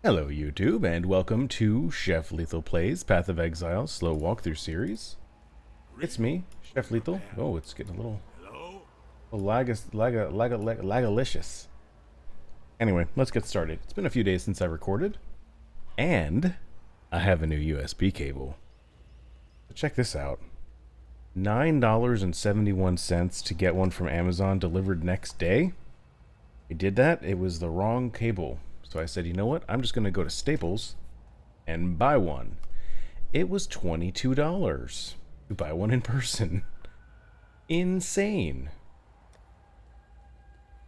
Hello YouTube, and welcome to Chef Lethal Plays Path of Exile slow walkthrough series. It's me, Chef Lethal. Oh, it's getting a little lagalicious. Anyway, let's get started. It's been a few days since I recorded, and I have a new USB cable. So check this out. $9.71 to get one from Amazon delivered next day. I did that. It was the wrong cable. So I said, you know what? I'm just going to go to Staples and buy one. It was $22 to buy one in person. Insane.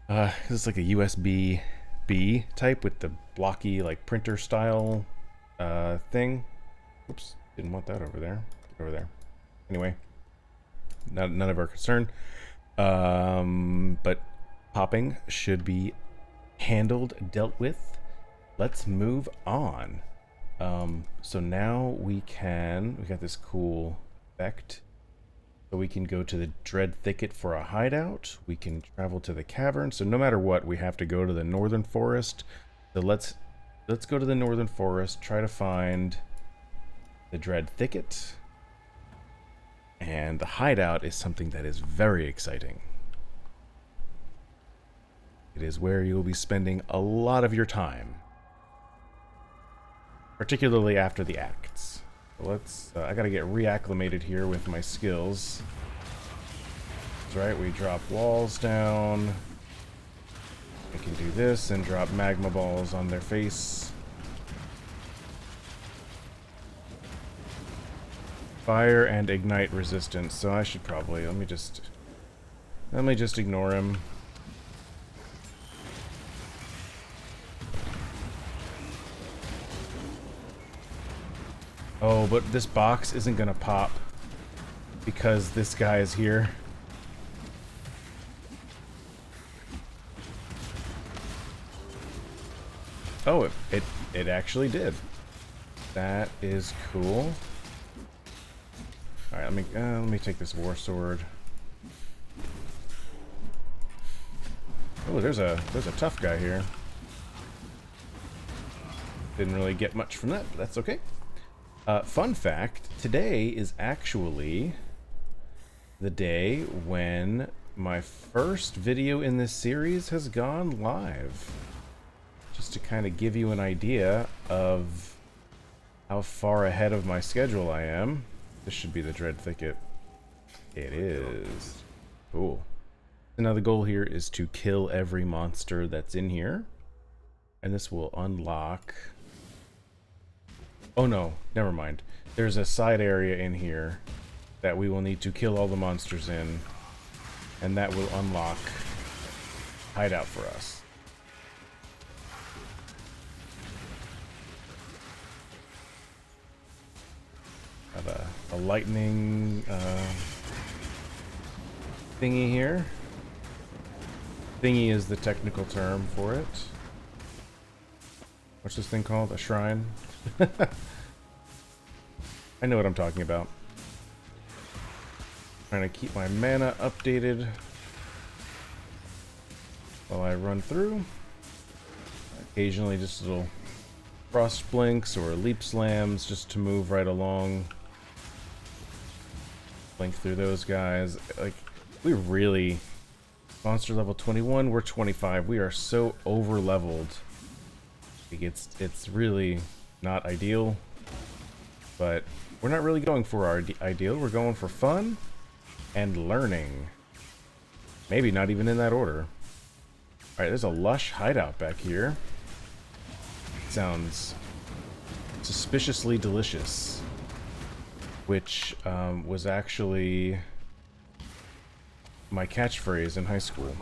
This is like a USB-B type with the blocky, like, printer style thing. Oops, didn't want that over there. Get over there. Anyway, none of our concern. But popping should be dealt with. Let's move on. So now we got this cool effect. So we can go to the Dread Thicket for a hideout. We can travel to the cavern. So no matter what, we have to go to the Northern Forest. So let's go to the Northern Forest, try to find the Dread Thicket. And the hideout is something that is very exciting. It is where you'll be spending a lot of your time, particularly after the acts. So let's, I gotta get reacclimated here with my skills. That's right, we drop walls down. We can do this and drop magma balls on their face. Fire and ignite resistance, so I should probably, let me just ignore him. Oh, but this box isn't gonna pop because this guy is here. Oh, it actually did. That is cool. All right, let me take this war sword. Oh, there's a tough guy here. Didn't really get much from that, but that's okay. Fun fact, today is actually the day when my first video in this series has gone live. Just to kind of give you an idea of how far ahead of my schedule I am. This should be the Dread Thicket. It is. Cool. So now the goal here is to kill every monster that's in here. And this will unlock... Oh no, never mind. There's a side area in here that we will need to kill all the monsters in, and that will unlock Hideout for us. Have a lightning thingy here. Thingy is the technical term for it. What's this thing called? A shrine? I know what I'm talking about. Trying to keep my mana updated while I run through. Occasionally just little frost blinks or leap slams just to move right along. Blink through those guys. Like, we really... Monster level 21, we're 25. We are so over leveled. It's really not ideal, but we're not really going for our ideal. We're going for fun and learning. Maybe not even in that order. Alright, there's a lush hideout back here. Sounds suspiciously delicious, which was actually my catchphrase in high school.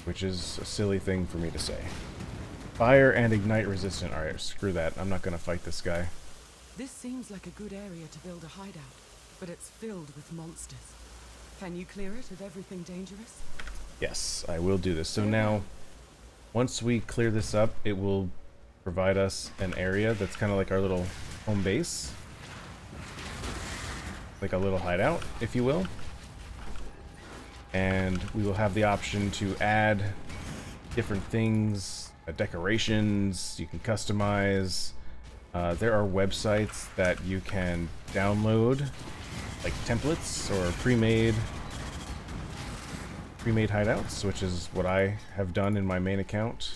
Which is a silly thing for me to say. Fire and ignite resistant. Alright, screw that. I'm not gonna fight this guy. This seems like a good area to build a hideout, but it's filled with monsters. Can you clear it of everything dangerous? Yes, I will do this. So now, once we clear this up, it will provide us an area that's kind of like our little home base. Like a little hideout, if you will. And we will have the option to add different things, decorations you can customize. There are websites that you can download, like templates or pre-made hideouts, which is what I have done in my main account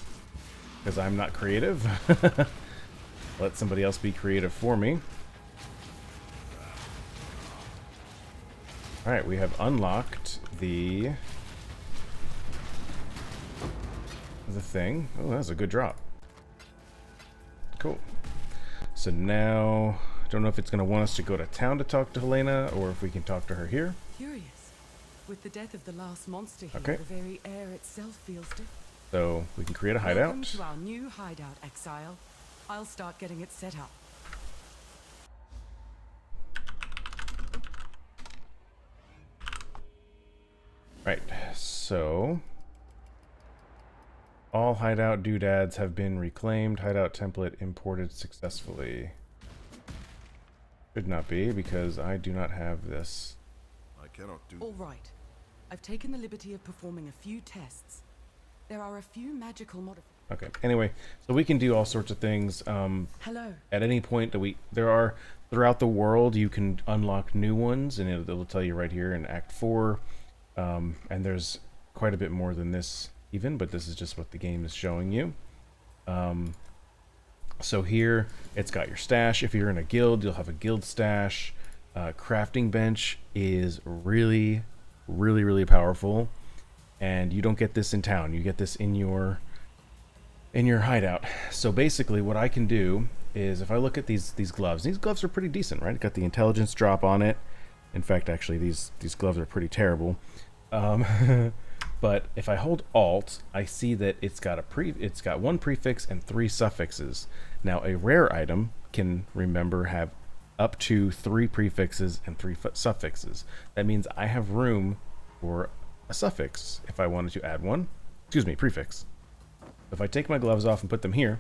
because I'm not creative. Let somebody else be creative for me. Alright, we have unlocked the thing. Oh, that was a good drop. Cool. So now, I don't know if it's going to want us to go to town to talk to Helena, or if we can talk to her here. Curious. With the death of the last monster here, Okay. the very air itself feels different. So we can create a hideout. Welcome to our new hideout, Exile. I'll start getting it set up. Right, so all hideout doodads have been reclaimed. Hideout template imported successfully. Should not be, because I do not have this. I cannot do. All right. I've taken the liberty of performing a few tests. There are a few magical modifications. Okay, anyway, so we can do all sorts of things. Hello. At any point that there are, throughout the world, you can unlock new ones, and it'll tell you right here in Act 4. And there's quite a bit more than this even, but this is just what the game is showing you. So here, it's got your stash. If you're in a guild, you'll have a guild stash. Crafting bench is really, really, really powerful. And you don't get this in town. You get this in your hideout. So basically what I can do is, if I look at these gloves are pretty decent, right? Got the intelligence drop on it. In fact, actually, these gloves are pretty terrible. But if I hold Alt, I see that it's got one prefix and 3 suffixes. Now, a rare item can, remember, have up to 3 prefixes and 3 suffixes. That means I have room for a suffix if I wanted to add one. Excuse me, prefix. If I take my gloves off and put them here,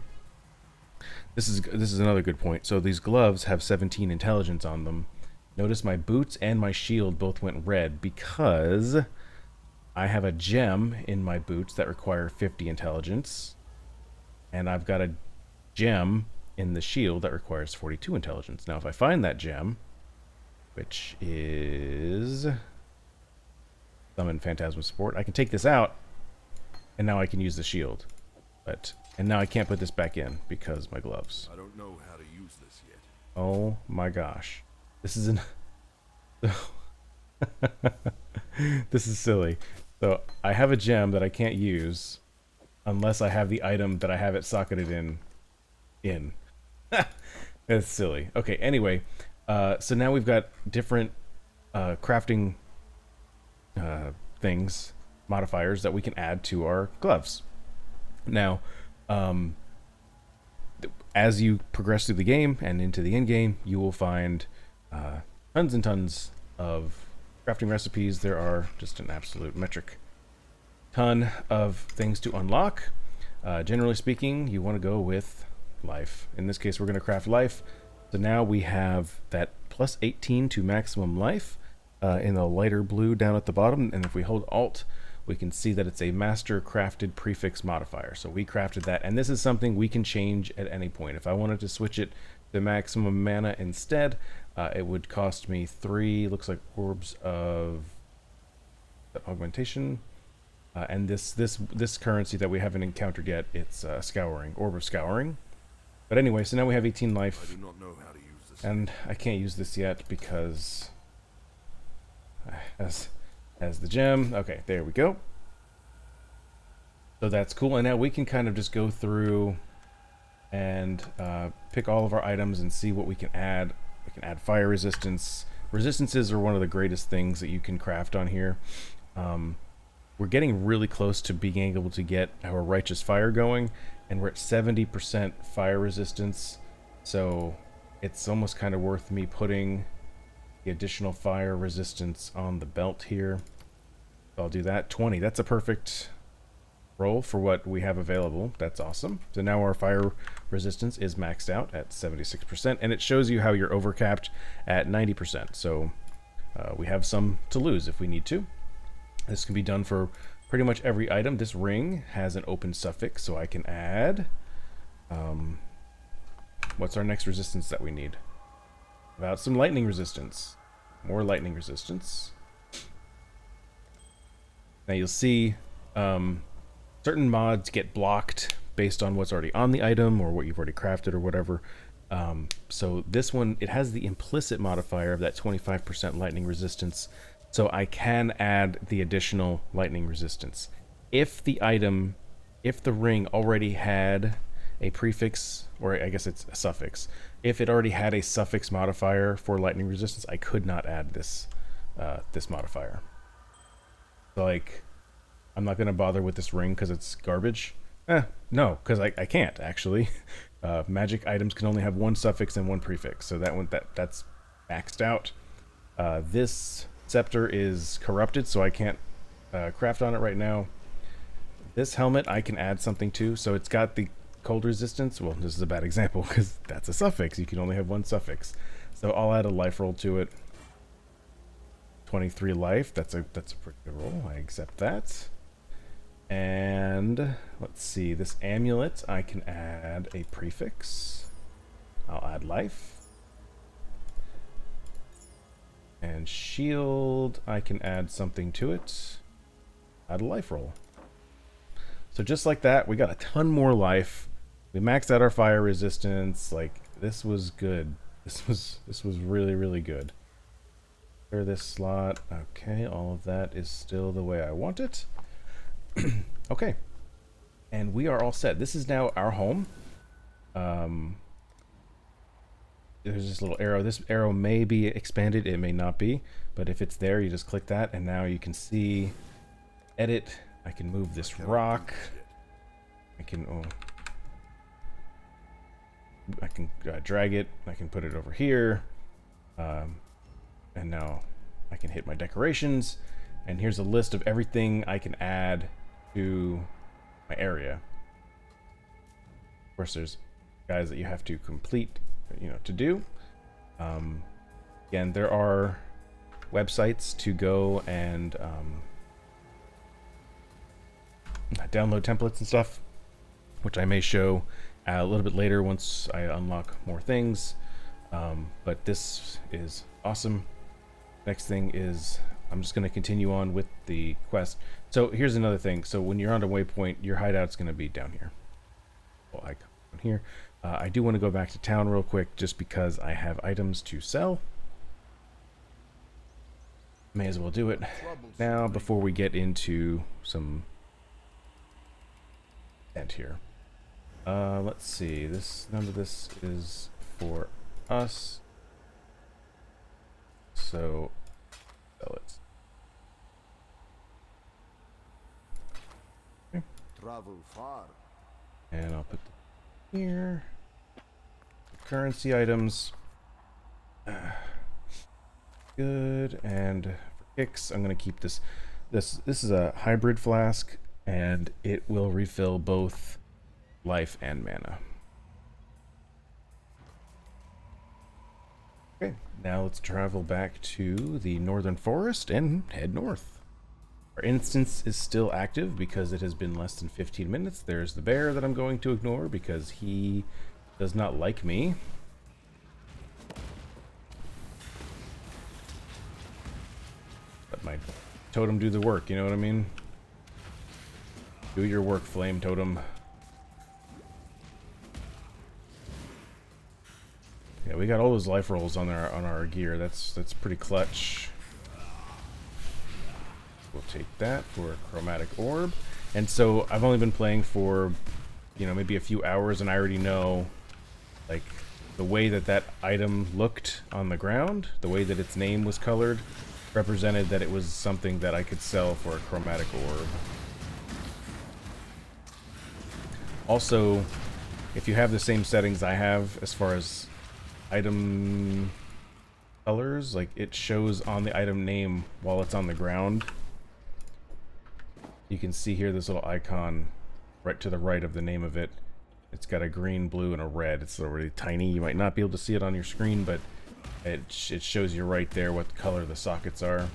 this is another good point. So these gloves have 17 intelligence on them. Notice my boots and my shield both went red because I have a gem in my boots that require 50 intelligence, and I've got a gem in the shield that requires 42 intelligence. Now if I find that gem, which is Summon Phantasm Support, I can take this out, and now I can use the shield. And now I can't put this back in because my gloves. I don't know how to use this yet. Oh my gosh. This is this is silly. So I have a gem that I can't use unless I have the item that I have it socketed in. That's silly. Okay, anyway, so now we've got different crafting things, modifiers that we can add to our gloves. Now, as you progress through the game and into the end game, you will find tons and tons of crafting recipes. There are just an absolute metric ton of things to unlock. Generally speaking, you want to go with life. In this case, we're going to craft life. So now we have that plus 18 to maximum life in the lighter blue down at the bottom. And if we hold Alt, we can see that it's a master crafted prefix modifier. So we crafted that, and this is something we can change at any point. If I wanted to switch it to maximum mana instead, it would cost me 3, looks like orbs of augmentation. And this currency that we haven't encountered yet, it's scouring, orb of scouring. But anyway, so now we have 18 life. I do not know how to use this. And I can't use this yet because as the gem. Okay, there we go. So that's cool. And now we can kind of just go through and pick all of our items and see what we can add. We can add fire resistance. Resistances are one of the greatest things that you can craft on here. We're getting really close to being able to get our righteous fire going, and we're at 70% fire resistance. So it's almost kind of worth me putting the additional fire resistance on the belt here. I'll do that. 20. That's a perfect roll for what we have available. That's awesome. So now our fire resistance is maxed out at 76%, and it shows you how you're overcapped at 90%. So we have some to lose if we need to. This can be done for pretty much every item. This ring has an open suffix, so I can add... what's our next resistance that we need? About some lightning resistance. More lightning resistance. Now you'll see certain mods get blocked based on what's already on the item or what you've already crafted or whatever. So this one, it has the implicit modifier of that 25% lightning resistance, so I can add the additional lightning resistance. If the ring already had a prefix, or I guess it's a suffix, if it already had a suffix modifier for lightning resistance, I could not add this this modifier. So, like, I'm not going to bother with this ring because it's garbage. No, because I can't, actually. Magic items can only have one suffix and one prefix, so that's maxed out. This scepter is corrupted, so I can't craft on it right now. This helmet I can add something to, so it's got the cold resistance. Well, this is a bad example because that's a suffix. You can only have one suffix. So I'll add a life roll to it. 23 life. That's a pretty good roll. I accept that. And let's see, this amulet, I can add a prefix. I'll add life. And shield, I can add something to it. Add a life roll. So just like that, we got a ton more life. We maxed out our fire resistance. Like, this was good. This was really, really good. Clear this slot. Okay, all of that is still the way I want it. Okay, and we are all set. This is now our home. There's this little arrow. This arrow may be expanded, it may not be, but if it's there, you just click that, and now you can see, edit. I can move this rock. I can drag it. I can put it over here, and now I can hit my decorations. And here's a list of everything I can add to my area. Of course, there's guys that you have to complete, to do. Again, there are websites to go and download templates and stuff, which I may show a little bit later once I unlock more things. But this is awesome. Next thing is, I'm just going to continue on with the quest. So here's another thing. So when you're on a waypoint, your hideout's going to be down here. Well, I come down here. I do want to go back to town real quick just because I have items to sell. May as well do it now before we get into some end here. Let's see. None of this is for us. So sell it. Okay. Travel far. And I'll put them here. Currency items. Good. And for kicks, I'm going to keep this. This is a hybrid flask, and it will refill both life and mana. Okay, now let's travel back to the northern forest and head north. Our instance is still active because it has been less than 15 minutes. There's the bear that I'm going to ignore because he does not like me. Let my totem do the work, you know what I mean? Do your work, flame totem. Yeah, we got all those life rolls on our gear. That's pretty clutch. We'll take that for a chromatic orb. And so I've only been playing for, maybe a few hours, and I already know, like, the way that item looked on the ground, the way that its name was colored, represented that it was something that I could sell for a chromatic orb. Also, if you have the same settings I have as far as item colors, like, it shows on the item name while it's on the ground. You can see here this little icon right to the right of the name of it. It's got a green, blue, and a red. It's really tiny. You might not be able to see it on your screen, but it shows you right there what color the sockets are.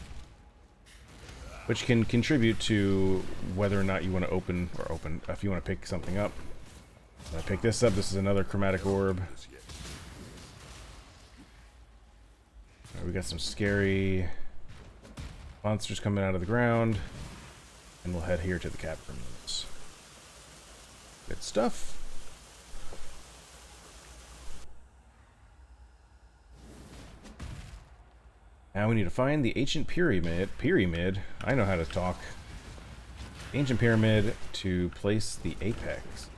which can contribute to whether or not you want to open, if you want to pick something up. I pick this up. This is another chromatic orb. This yet. All right, we got some scary monsters coming out of the ground, and we'll head here to the cap rooms. Good stuff. Now we need to find the ancient pyramid. I know how to talk. Ancient pyramid to place the apex.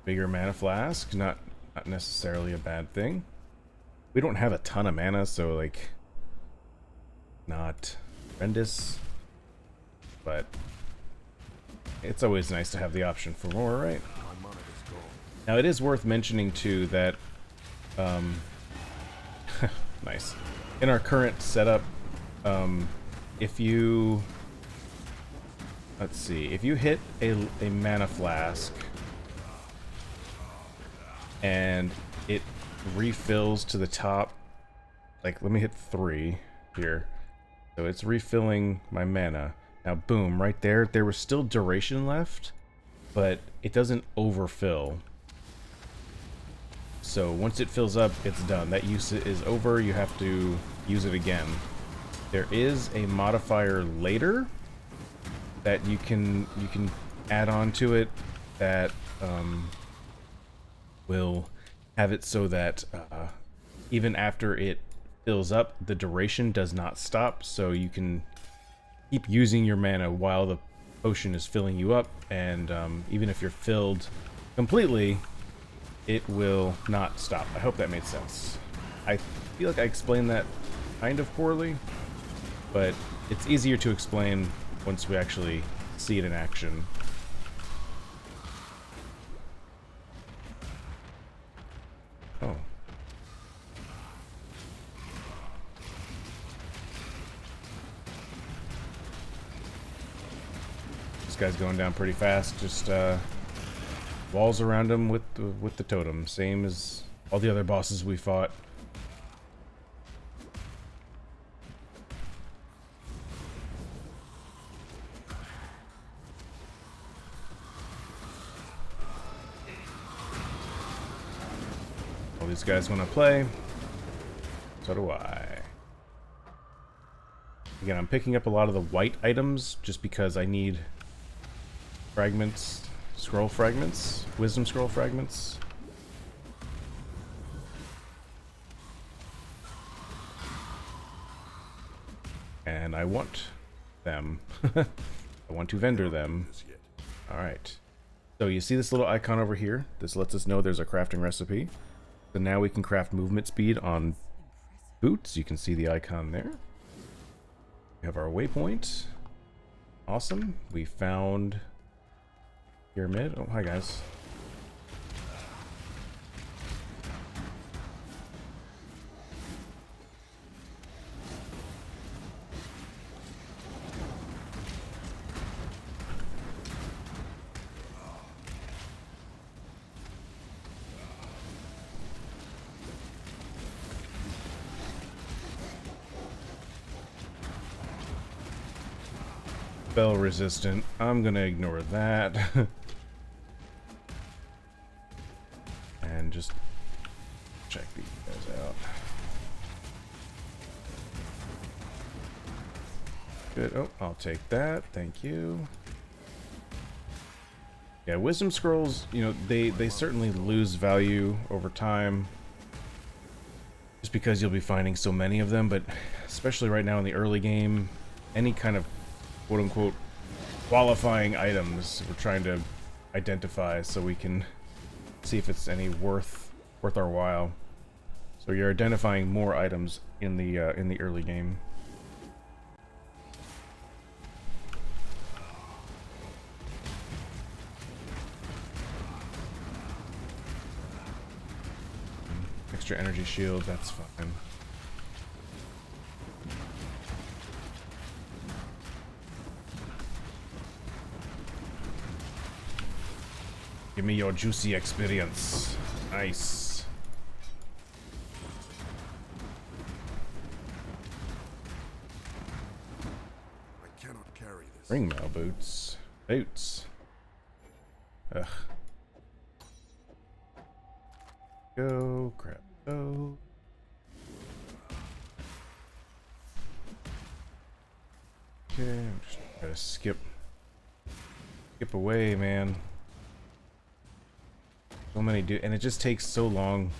Bigger mana flask, not necessarily a bad thing. We don't have a ton of mana, so like, not horrendous. But it's always nice to have the option for more, right? My mana is gone. Now it is worth mentioning too that, nice. In our current setup, if you, let's see, if you hit a mana flask and it refills to the top, like let me hit 3 here. So it's refilling my mana. Now boom, right there, there was still duration left, but it doesn't overfill. So once it fills up, it's done. That use is over, you have to use it again. There is a modifier later that you can add on to it that will have it so that even after it fills up, the duration does not stop, so you can keep using your mana while the potion is filling you up, and even if you're filled completely, it will not stop. I hope that made sense. I feel like I explained that kind of poorly, but it's easier to explain once we actually see it in action. Oh. This guy's going down pretty fast. Just walls around him with the totem, same as all the other bosses we fought. All these guys want to play. So do I. Again, I'm picking up a lot of the white items just because I need fragments, scroll fragments, wisdom scroll fragments. And I want them. I want to vendor them. This yet. Alright. So you see this little icon over here? This lets us know there's a crafting recipe. So now we can craft movement speed on boots. You can see the icon there. We have our waypoint. Awesome. We found pyramid. Oh, hi guys. Spell resistant. I'm gonna ignore that. And just check these guys out. Good. Oh, I'll take that. Thank you. Yeah, wisdom scrolls, you know, they certainly lose value over time. Just because you'll be finding so many of them, but especially right now in the early game, any kind of quote-unquote qualifying items we're trying to identify so we can see if it's any worth our while. So you're identifying more items in the early game. Extra energy shield, that's fine. Give me your juicy experience. Nice. I cannot carry this. Ringmail boots. Boots. Ugh. Go. Crap. Go. Okay, I'm just trying to skip away, man. So many and it just takes so long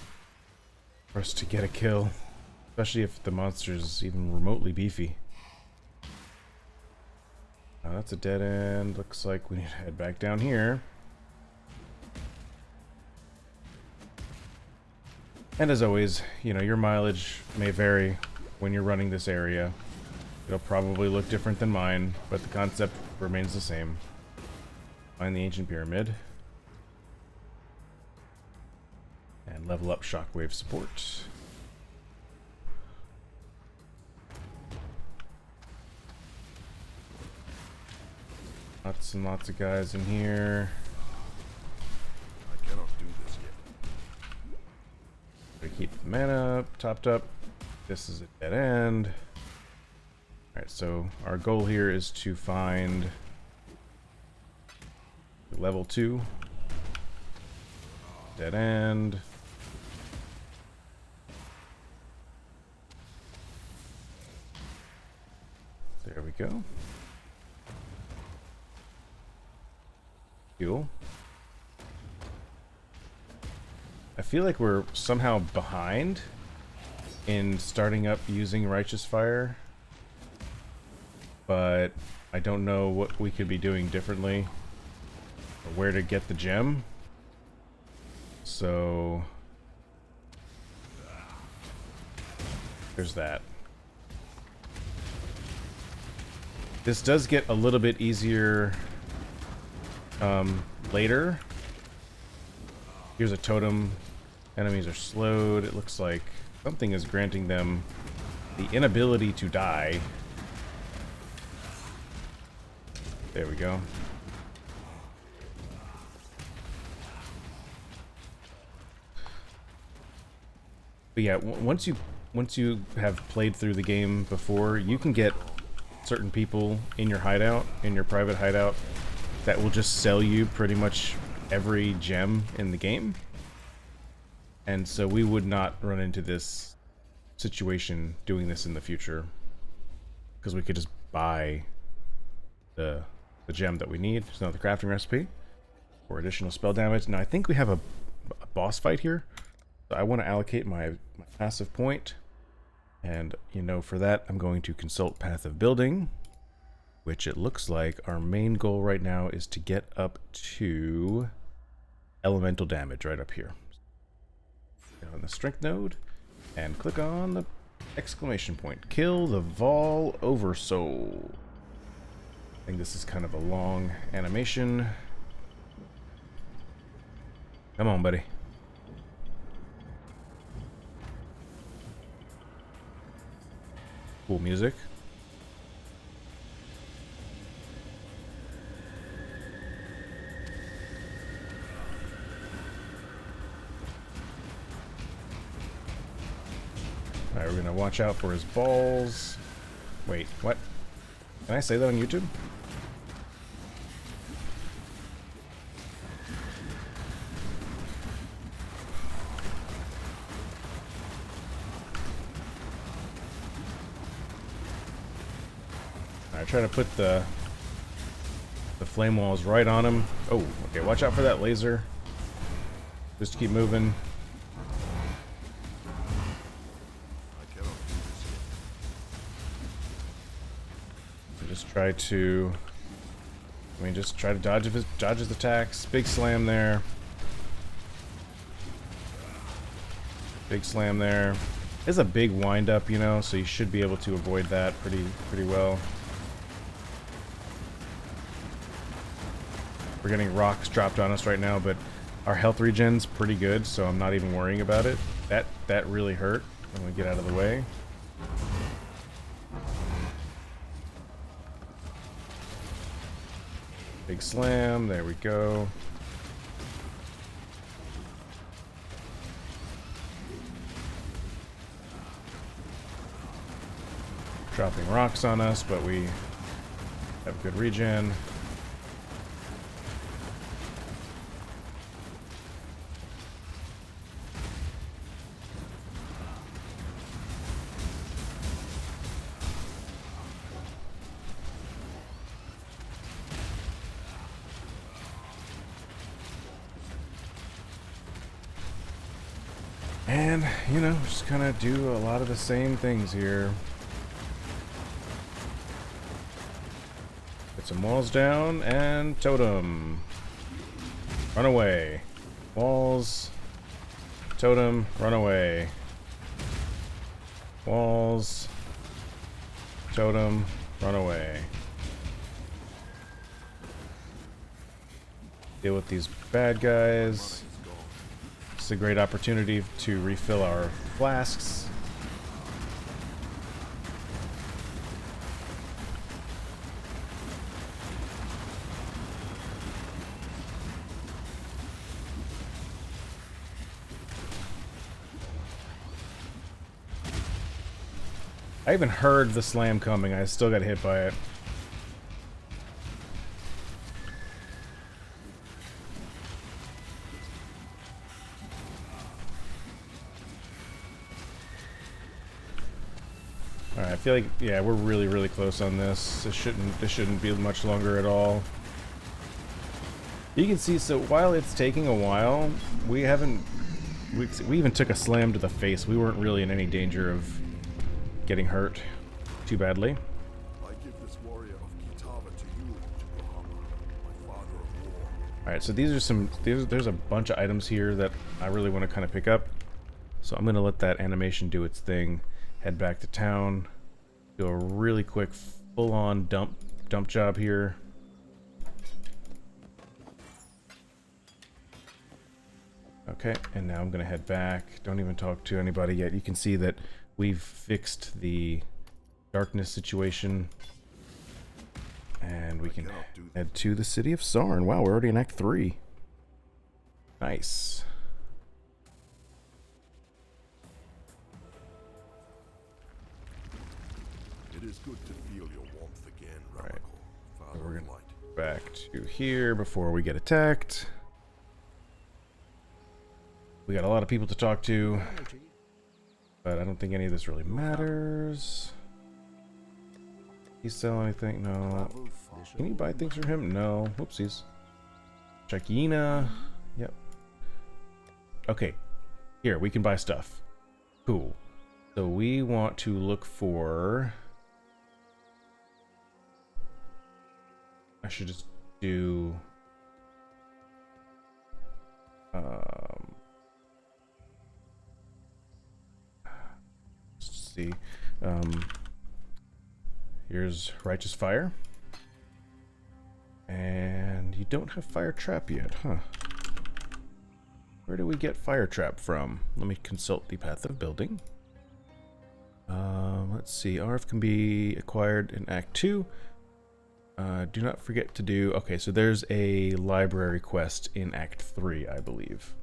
for us to get a kill, especially if the monster is even remotely beefy. Now that's a dead end. Looks like we need to head back down here. And as always, you know, your mileage may vary when you're running this area. It'll probably look different than mine, but the concept remains the same. Find the ancient pyramid. And level up shockwave support. Lots and lots of guys in here. I cannot do this yet. We keep the mana up, topped up. This is a dead end. Alright, so our goal here is to find level 2. Dead end. There we go. Fuel. I feel like we're somehow behind in starting up using Righteous Fire, but I don't know what we could be doing differently or where to get the gem. So there's that. This does get a little bit easier later. Here's a totem. Enemies are slowed. It looks like something is granting them the inability to die. There we go. But yeah, once you have played through the game before, you can get certain people in your hideout, in your private hideout, that will just sell you pretty much every gem in the game. And so we would not run into this situation doing this in the future, because we could just buy the gem that we need. There's another crafting recipe for additional spell damage. Now I think we have a boss fight here, so I want to allocate my passive point, and you know, for that I'm going to consult Path of Building, which it looks like our main goal right now is to get up to elemental damage right up here. Go on the strength node and click on the exclamation point. Kill the Vol Oversoul. I think this is kind of a long animation. Come on, buddy. Cool music. Alright, we're gonna watch out for his balls. Wait, what? Can I say that on YouTube? Alright, try to put the flame walls right on him. Oh, okay, watch out for that laser. Just keep moving. Just try to, just try to dodge his attacks. Big slam there. Big slam there. It's a big wind up, you know, so you should be able to avoid that pretty well. We're getting rocks dropped on us right now, but our health regen's pretty good, so I'm not even worrying about it. That really hurt. I'm gonna get out of the way. Big slam, there we go. dropping rocks on us, but we have good regen. And, you know, just kind of do a lot of the same things here. Get some walls down and totem. Run away. Walls. Totem. Run away. Walls. Totem. Run away. Deal with these bad guys. It's a great opportunity to refill our flasks. I even heard the slam coming. I still got hit by it. Alright, I feel like, yeah, we're really close on this. This shouldn't be much longer at all. You can see, so while it's taking a while, we even took a slam to the face. We weren't really in any danger of getting hurt too badly. I give this warrior of Kitava to you, Yokohama, my father of war. Alright, so these are some, there's a bunch of items here that I really want to kind of pick up. So I'm going to let that animation do its thing. Head back to town. Do a really quick full-on dump job here. Okay, and now I'm going to head back. Don't even talk to anybody yet. You can see that we've fixed the darkness situation. And we can head to the city of Sarn. Wow, we're already in Act 3. Nice. It is good to feel your warmth again, Right. Ramako, father We're of gonna light. back to here before we get attacked. We got a lot of people to talk to, but I don't think any of this really matters. He sell anything? No. Can you buy things from him? No. Whoopsies. Chakina. Yep. Okay. Here, we can buy stuff. Cool. So we want to look for... I should just do... let's see. Here's Righteous Fire. And you don't have Fire Trap yet, huh? Where do we get Fire Trap from? Let me consult the Path of Building. Let's see. RF can be acquired in Act 2. Do not forget to do... Okay, so there's a library quest in Act 3, I believe.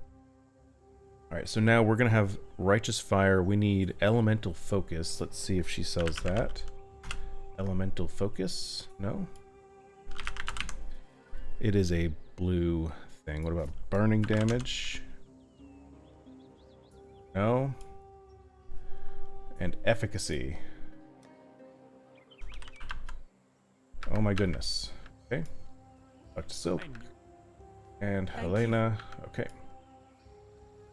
Alright, so now we're going to have Righteous Fire. We need Elemental Focus. Let's see if she sells that. Elemental Focus? No? It is a blue thing. What about burning damage? No? And efficacy. Oh my goodness. Okay. Talk to Silk. And Helena. Okay.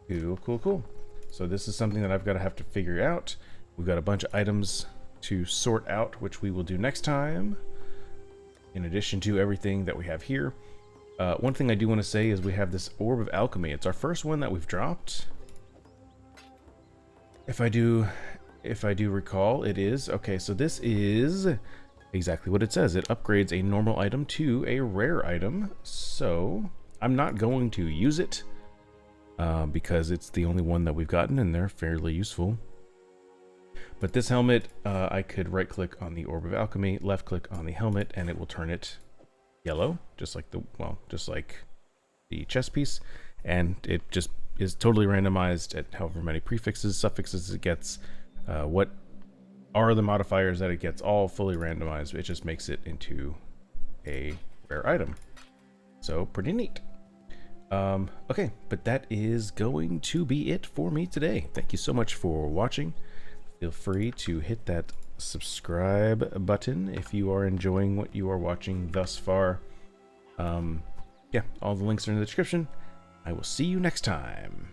Cool. So this is something that I've got to have to figure out. We've got a bunch of items to sort out, which we will do next time. In addition to everything that we have here. One thing I do want to say is we have this Orb of Alchemy. It's our first one that we've dropped. If I do recall, it is. Okay, so this is exactly what it says. It upgrades a normal item to a rare item. So I'm not going to use it because it's the only one that we've gotten and they're fairly useful. But this helmet, I could right click on the Orb of Alchemy, left click on the helmet, and it will turn it yellow, just like the chest piece, and it just is totally randomized at however many prefixes, suffixes it gets, what are the modifiers that it gets all fully randomized. It just makes it into a rare item. So pretty neat. Okay, but that is going to be it for me today. Thank you so much for watching. Feel free to hit that subscribe button if you are enjoying what you are watching thus far. Yeah, all the links are in the description. I will see you next time.